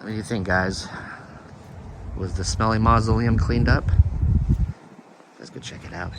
What do you think, guys? Was the Smelly Mausoleum cleaned up? Let's go check it out.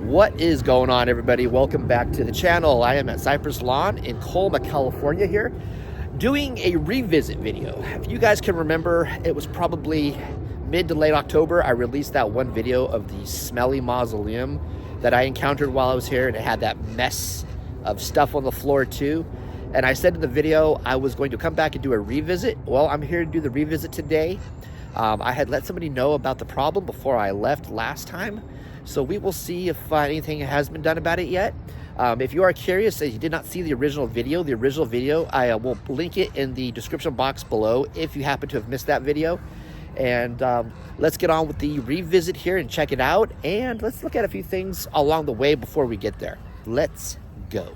What is going on, everybody? Welcome back to the channel. I am at Cypress Lawn in Colma, California here, doing a revisit video. If you guys can remember, it was probably mid to late October. I released that one video of the Smelly Mausoleum that I encountered while I was here, and it had that mess of stuff on the floor too. And I said in the video I was going to come back and do a revisit. Well, I'm here to do the revisit today. I had let somebody know about the problem before I left last time, so we will see if anything has been done about it yet. If you are curious and you did not see the original video, I will link it in the description box below if you happen to have missed that video. And let's get on with the revisit here and check it out, and let's look at a few things along the way before we get there. Let's go.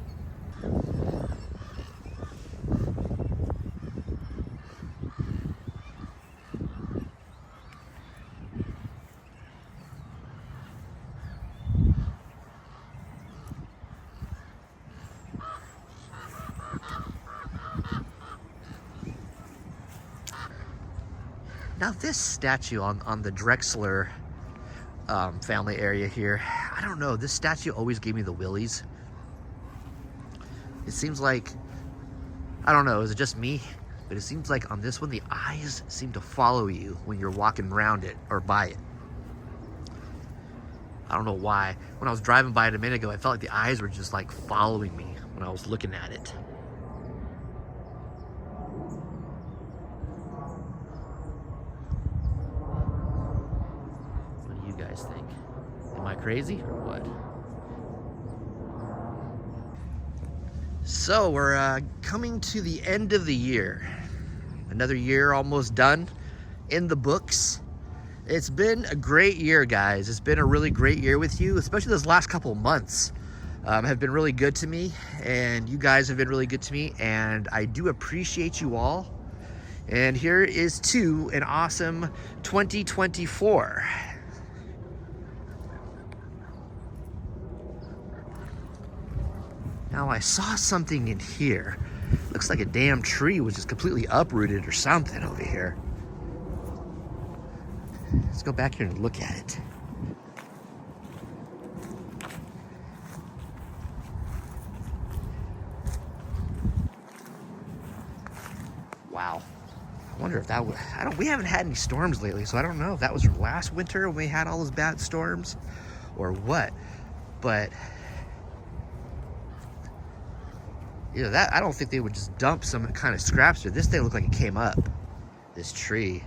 Now this statue on the Drexler family area here, I don't know, this statue always gave me the willies. It seems like, I don't know, is it just me? But it seems like on this one, the eyes seem to follow you when you're walking around it or by it. I don't know why. When I was driving by it a minute ago, I felt like the eyes were just like following me when I was looking at it. Guys think? Am I crazy or what? So we're coming to the end of the year. Another year almost done in the books. It's been a great year, guys. It's been a really great year with you, especially those last couple months have been really good to me, and you guys have been really good to me, and I do appreciate you all. And here is to an awesome 2024. Now I saw something in here. Looks like a damn tree was just completely uprooted or something over here. Let's go back here and look at it. Wow. I wonder if that was, we haven't had any storms lately, so I don't know if that was from last winter when we had all those bad storms or what. But you know, that I don't think they would just dump some kind of scraps here. This thing looked like it came up, this tree.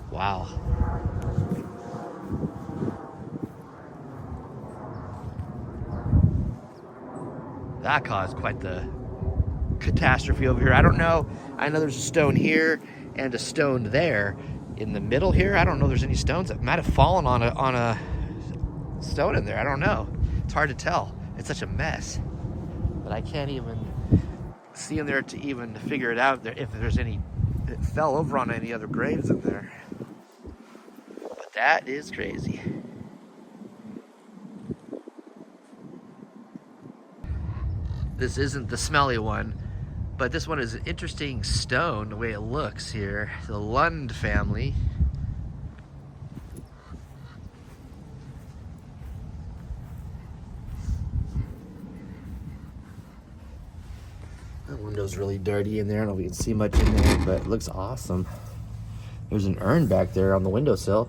Wow. That caused quite the catastrophe over here. I don't know. I know there's a stone here and a stone there. In the middle here, I don't know if there's any stones. That might have fallen on a stone in there. I don't know. It's hard to tell. It's such a mess. But I can't even see in there to even figure it out if there's any, it fell over on any other graves in there. But that is crazy. This isn't the smelly one, but this one is an interesting stone, the way it looks here. The Lund family. That window's really dirty in there. I don't know if you can see much in there, but it looks awesome. There's an urn back there on the windowsill,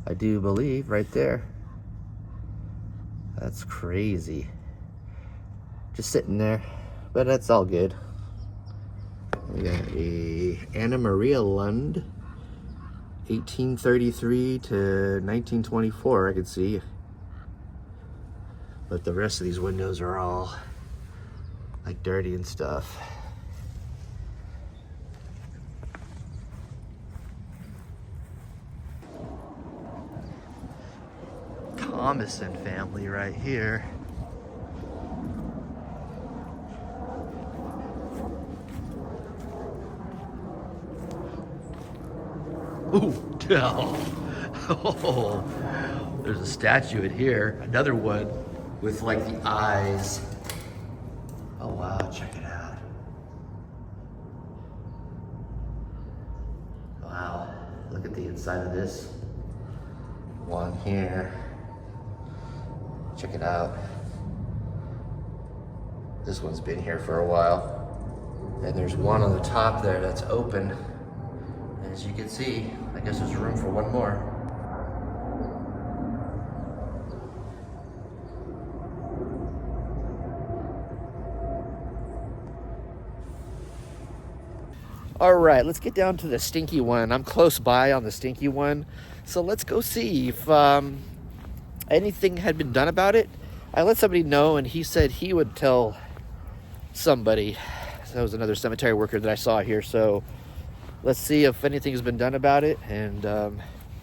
I do believe, right there. That's crazy. Just sitting there. but that's all good. We got a Anna Maria Lund, 1833 to 1924, I could see. But the rest of these windows are all like dirty and stuff. Thomason family right here. Ooh, oh, there's a statue in here. Another one with like the eyes. Oh wow, check it out. Wow, look at the inside of this one here. Check it out. This one's been here for a while. And there's one on the top there that's open. And as you can see, I guess there's room for one more. All right, let's get down to the stinky one. I'm close by on the stinky one. So let's go see if anything had been done about it. I let somebody know, and he said he would tell somebody. So that was another cemetery worker that I saw here. So let's see if anything has been done about it and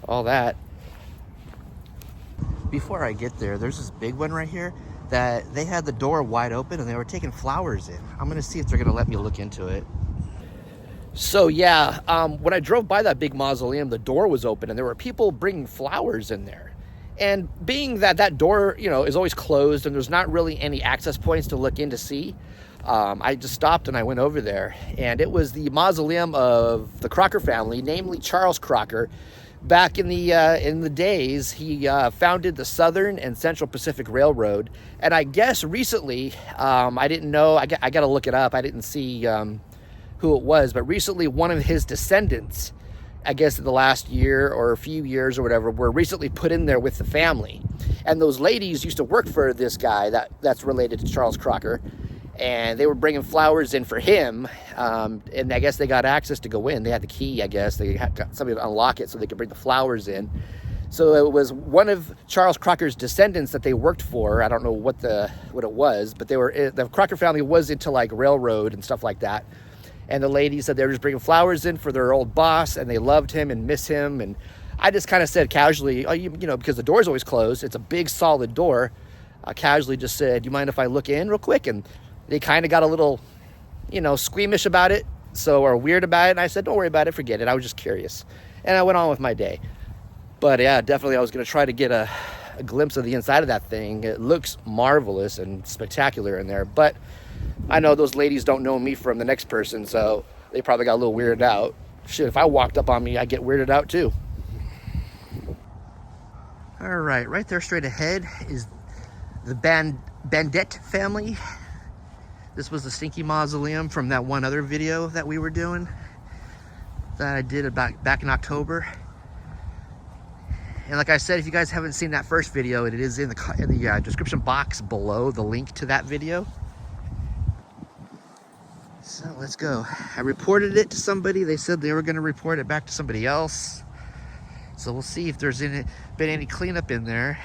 all that. Before I get there, there's this big one right here that they had the door wide open and they were taking flowers in. I'm gonna see if they're gonna let me look into it. So yeah, when I drove by that big mausoleum, the door was open and there were people bringing flowers in there. And being that that door, you know, is always closed and there's not really any access points to look in to see, I just stopped and I went over there. And it was the mausoleum of the Crocker family, namely Charles Crocker. Back in the days, he founded the Southern and Central Pacific Railroad. And I guess recently, I didn't know, I got to look it up. I didn't see who it was, but recently one of his descendants, I guess in the last year or a few years or whatever, were recently put in there with the family. And those ladies used to work for this guy that's related to Charles Crocker. And they were bringing flowers in for him. And I guess they got access to go in. They had the key, I guess. They got somebody to unlock it so they could bring the flowers in. So it was one of Charles Crocker's descendants that they worked for. I don't know what it was, but the Crocker family was into like railroad and stuff like that. And the ladies said they were just bringing flowers in for their old boss, and they loved him and miss him. And I just kind of said casually, oh, you know, because the door's always closed. It's a big, solid door. I casually just said, do you mind if I look in real quick? And they kind of got a little, you know, squeamish about it, or weird about it. And I said, don't worry about it, forget it. I was just curious. And I went on with my day. But yeah, definitely I was going to try to get a glimpse of the inside of that thing. It looks marvelous and spectacular in there. But I know those ladies don't know me from the next person, so they probably got a little weirded out. Shit, if I walked up on me, I'd get weirded out too. All right there straight ahead is the Bandette family. This was the Stinky Mausoleum from that one other video that we were doing that I did back in October. And like I said, if you guys haven't seen that first video, it is in the description box below, the link to that video. So let's go. I reported it to somebody. They said they were going to report it back to somebody else. So we'll see if there's been any cleanup in there.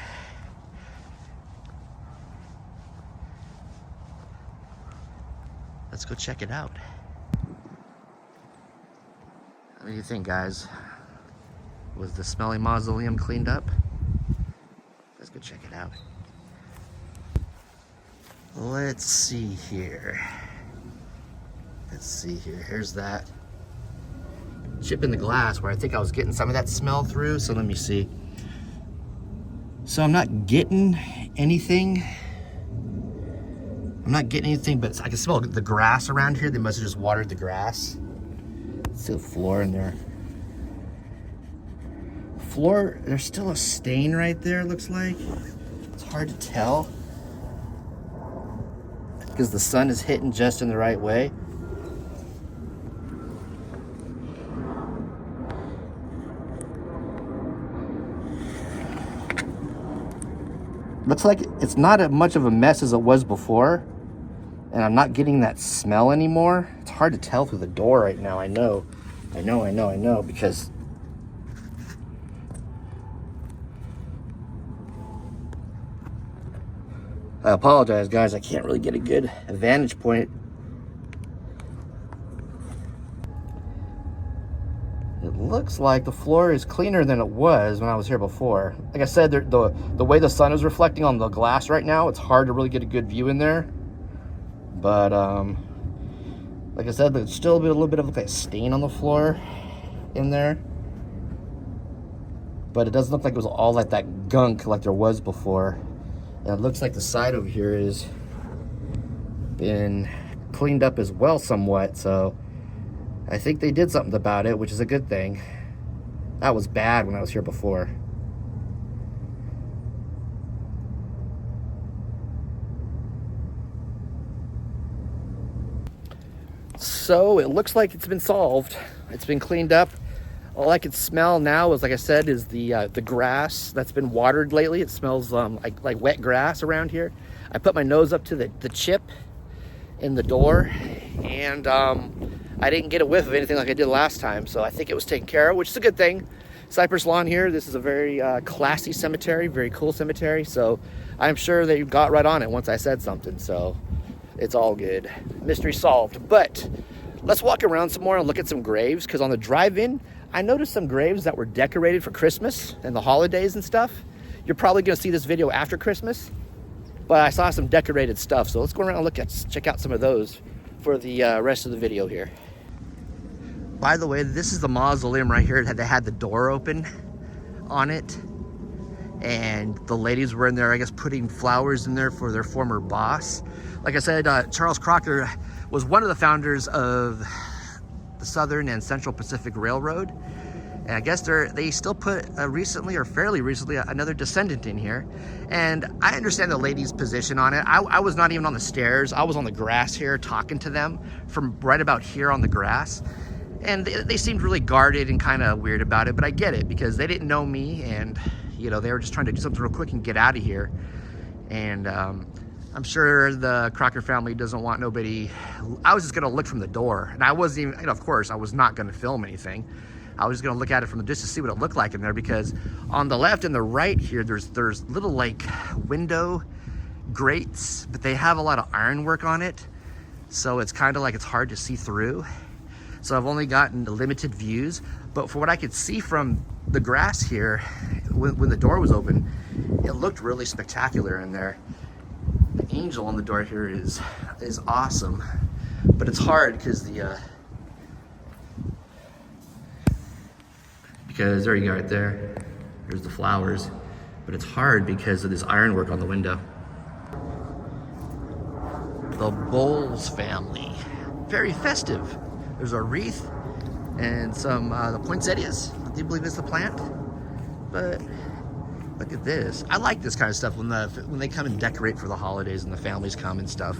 Let's go check it out. What do you think, guys? Was the Smelly Mausoleum cleaned up? Let's go check it out. Let's see here. Here's that chip in the glass where I think I was getting some of that smell through. So let me see. So I'm not getting anything. But I can smell the grass around here. They must have just watered the grass. Let's see the floor in there. Floor, there's still a stain right there, it looks like. It's hard to tell because the sun is hitting just in the right way. Looks like it's not as much of a mess as it was before. And I'm not getting that smell anymore. It's hard to tell through the door right now. I know, because I apologize, guys. I can't really get a good vantage point. It looks like the floor is cleaner than it was when I was here before. Like I said, the way the sun is reflecting on the glass right now, it's hard to really get a good view in there. But like I said, there's still a little bit of like a stain on the floor in there. But it doesn't look like it was all like that gunk like there was before. And it looks like the side over here is been cleaned up as well somewhat. So I think they did something about it, which is a good thing. That was bad when I was here before. So it looks like it's been solved. It's been cleaned up. All I can smell now is, like I said, is the grass that's been watered lately. It smells like wet grass around here. I put my nose up to the chip in the door, and I didn't get a whiff of anything like I did last time, so I think it was taken care of, which is a good thing. Cypress Lawn here, this is a very classy cemetery, very cool cemetery, so I'm sure that you got right on it once I said something, so it's all good. Mystery solved. But let's walk around some more and look at some graves, because on the drive-in, I noticed some graves that were decorated for Christmas and the holidays and stuff. You're probably gonna see this video after Christmas, but I saw some decorated stuff, so let's go around and check out some of those for the rest of the video here. By the way, this is the mausoleum right here that had the door open on it, and the ladies were in there, I guess, putting flowers in there for their former boss. Like I said, Charles Crocker was one of the founders of the Southern and Central Pacific Railroad, and I guess they still put recently, or fairly recently, another descendant in here. And I understand the lady's position on it. I was not even on the stairs. I was on the grass here talking to them from right about here on the grass. And they seemed really guarded and kind of weird about it, but I get it, because they didn't know me, and you know, they were just trying to do something real quick and get out of here. And I'm sure the Crocker family doesn't want nobody. I was just gonna look from the door, and I wasn't even, you know, of course, I was not gonna film anything. I was just gonna look at it from just to see what it looked like in there, because on the left and the right here, there's little like window grates, but they have a lot of ironwork on it, so it's kind of like it's hard to see through. So I've only gotten limited views, but for what I could see from the grass here, when the door was open, it looked really spectacular in there. The angel on the door here is awesome, but it's hard because because there you go right there. There's the flowers, but it's hard because of this ironwork on the window. The Bowles family, very festive. There's a wreath and some the poinsettias. I do believe it's the plant, but look at this. I like this kind of stuff when they come and decorate for the holidays and the families come and stuff.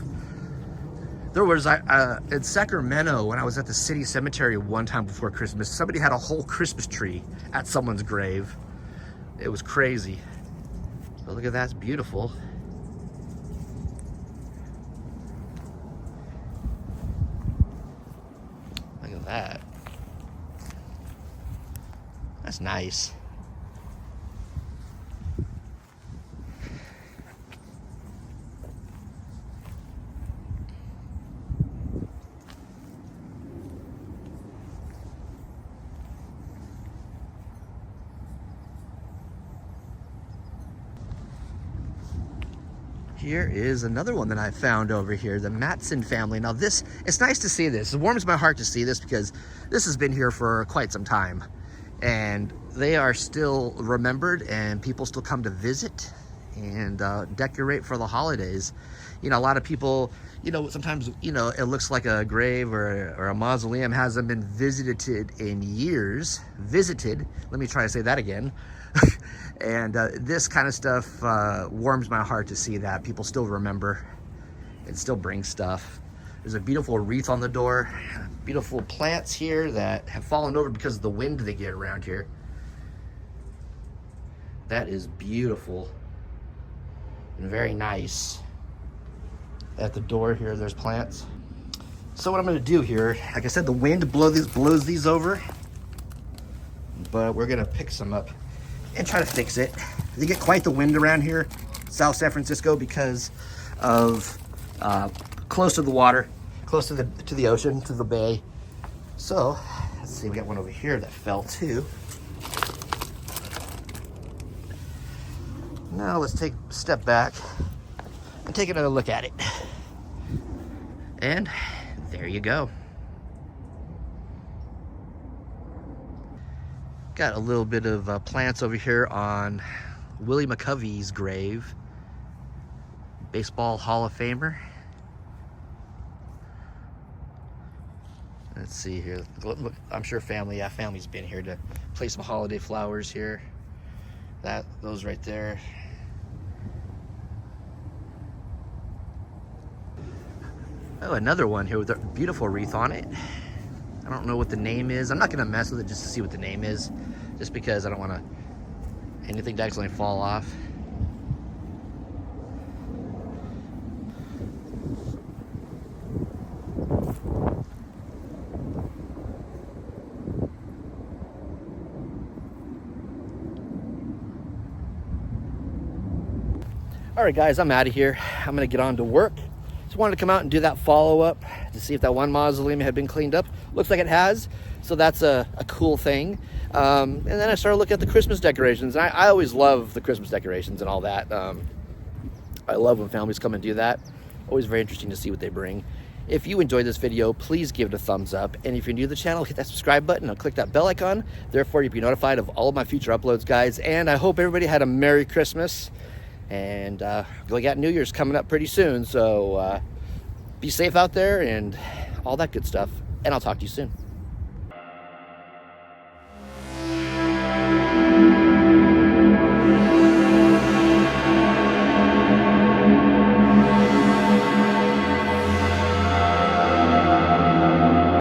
There was in Sacramento, when I was at the city cemetery one time before Christmas, somebody had a whole Christmas tree at someone's grave. It was crazy. But look at that, it's beautiful. Look at that. That's nice. Here is another one that I found over here, the Matson family. Now this, it's nice to see this. It warms my heart to see this because this has been here for quite some time. And they are still remembered, and people still come to visit and decorate for the holidays. You know, a lot of people, you know, sometimes, you know, it looks like a grave or a mausoleum hasn't been visited in years. Visited, let me try to say that again. And this kind of stuff warms my heart to see that people still remember and still bring stuff. There's a beautiful wreath on the door, beautiful plants here that have fallen over because of the wind they get around here. That is beautiful and very nice. At the door here, there's plants. So what I'm gonna do here, like I said, the wind blows these over, but we're gonna pick some up and try to fix it. They get quite the wind around here, South San Francisco, because of close to the water, close to the ocean, to the bay. So let's see, we got one over here that fell too. Now let's take a step back and take another look at it. And there you go. Got a little bit of plants over here on Willie McCovey's grave. Baseball Hall of Famer. Let's see here. Look, I'm sure family's been here to place some holiday flowers here. Those right there. Oh, another one here with a beautiful wreath on it. I don't know what the name is. I'm not gonna mess with it just to see what the name is, just because I don't want anything to accidentally fall off. All right, guys, I'm out of here. I'm gonna get on to work. Just wanted to come out and do that follow-up to see if that one mausoleum had been cleaned up. Looks like it has, so that's a cool thing. And then I started looking at the Christmas decorations. I always love the Christmas decorations and all that. I love when families come and do that. Always very interesting to see what they bring. If you enjoyed this video, please give it a thumbs up. And if you're new to the channel, hit that subscribe button and click that bell icon. Therefore, you'll be notified of all of my future uploads, guys. And I hope everybody had a Merry Christmas. And we got New Year's coming up pretty soon, so be safe out there and all that good stuff. And I'll talk to you soon.